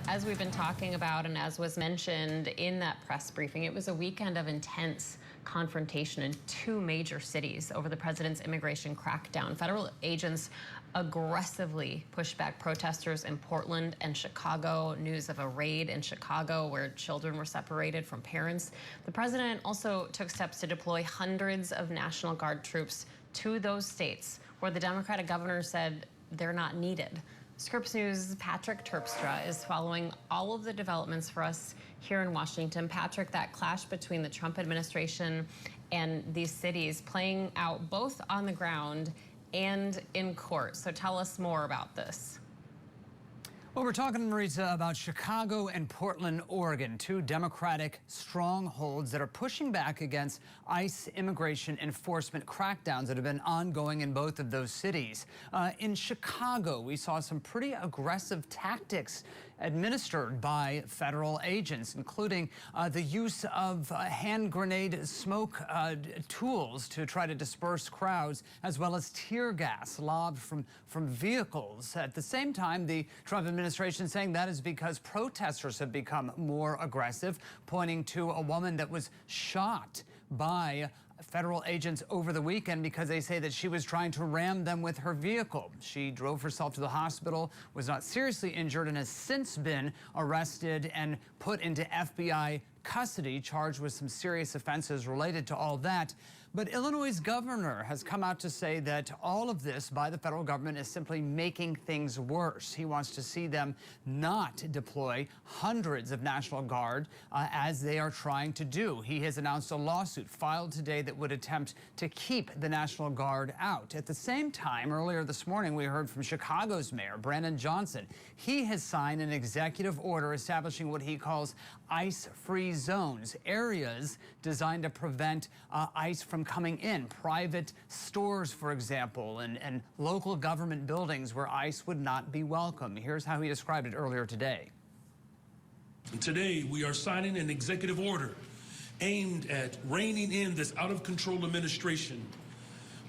As we've been talking about and as was mentioned in that press briefing, it was a weekend of intense confrontation in two major cities over the president's immigration crackdown. Federal agents aggressively pushed back protesters in Portland and Chicago. News of a raid in Chicago where children were separated from parents. The president also took steps to deploy hundreds of National Guard troops to those states where the Democratic governor said they're not needed. Scripps News' Patrick Terpstra is following all of the developments for us here in Washington. Patrick, that clash between the Trump administration and these cities playing out both on the ground and in court. So tell us more about this. Well, we're talking, Marisa, about Chicago and Portland, Oregon, two Democratic strongholds that are pushing back against ICE immigration enforcement crackdowns that have been ongoing in both of those cities. In Chicago, we saw some pretty aggressive tactics administered by federal agents, including the use of hand grenade smoke tools to try to disperse crowds, as well as tear gas lobbed from vehicles. At the same time, the Trump administration saying that is because protesters have become more aggressive, pointing to a woman that was shot by federal agents over the weekend because they say that she was trying to ram them with her vehicle. She drove herself to the hospital, was not seriously injured, and has since been arrested and put into FBI custody, charged with some serious offenses related to all that. But Illinois' governor has come out to say that all of this by the federal government is simply making things worse. He wants to see them not deploy hundreds of National Guard as they are trying to do. He has announced a lawsuit filed today that would attempt to keep the National Guard out. At the same time, earlier this morning, we heard from Chicago's mayor, Brandon Johnson. He has signed an executive order establishing what he calls ICE-free zones, areas designed to prevent ICE from coming in. Private stores, for example, and local government buildings where ICE would not be welcome. Here's how he described it earlier today. Today, we are signing an executive order aimed at reining in this out-of-control administration.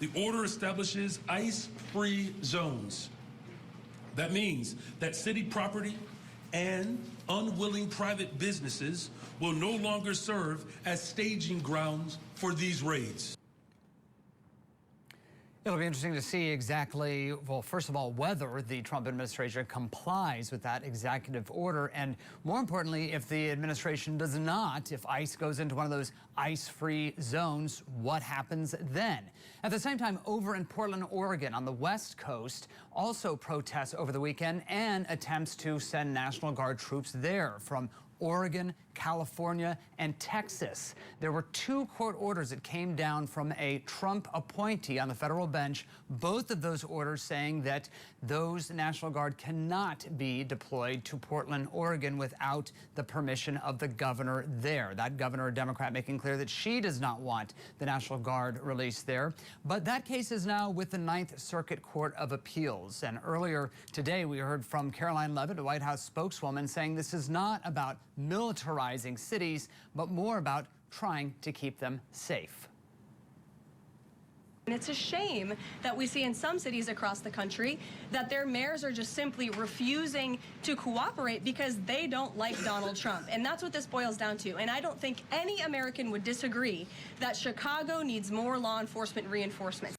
The order establishes ICE-free zones. That means that city property and unwilling private businesses will no longer serve as staging grounds for these raids. It'll be interesting to see exactly, well, first of all, whether the Trump administration complies with that executive order, and more importantly, if the administration does not, if ICE goes into one of those ICE-free zones, what happens then? At the same time, over in Portland, Oregon, on the West Coast, also protests over the weekend and attempts to send National Guard troops there from Oregon, California, and Texas. There were two court orders that came down from a Trump appointee on the federal bench, both of those orders saying that those National Guard cannot be deployed to Portland, Oregon without the permission of the governor there. That governor, a Democrat, making clear that she does not want the National Guard released there. But that case is now with the Ninth Circuit Court of Appeals. And earlier today, we heard from Caroline Leavitt, a White House spokeswoman, saying this is not about militarizing cities, but more about trying to keep them safe. And it's a shame that we see in some cities across the country that their mayors are just simply refusing to cooperate because they don't like Donald Trump. And that's what this boils down to. And I don't think any American would disagree that Chicago needs more law enforcement reinforcement.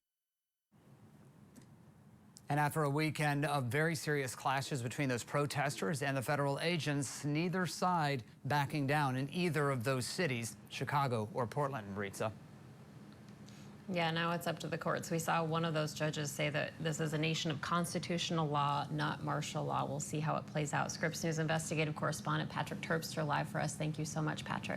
And after a weekend of very serious clashes between those protesters and the federal agents, neither side backing down in either of those cities, Chicago or Portland, Maritza. Yeah, now it's up to the courts. We saw one of those judges say that this is a nation of constitutional law, not martial law. We'll see how it plays out. Scripps News investigative correspondent Patrick Terpstra live for us. Thank you so much, Patrick.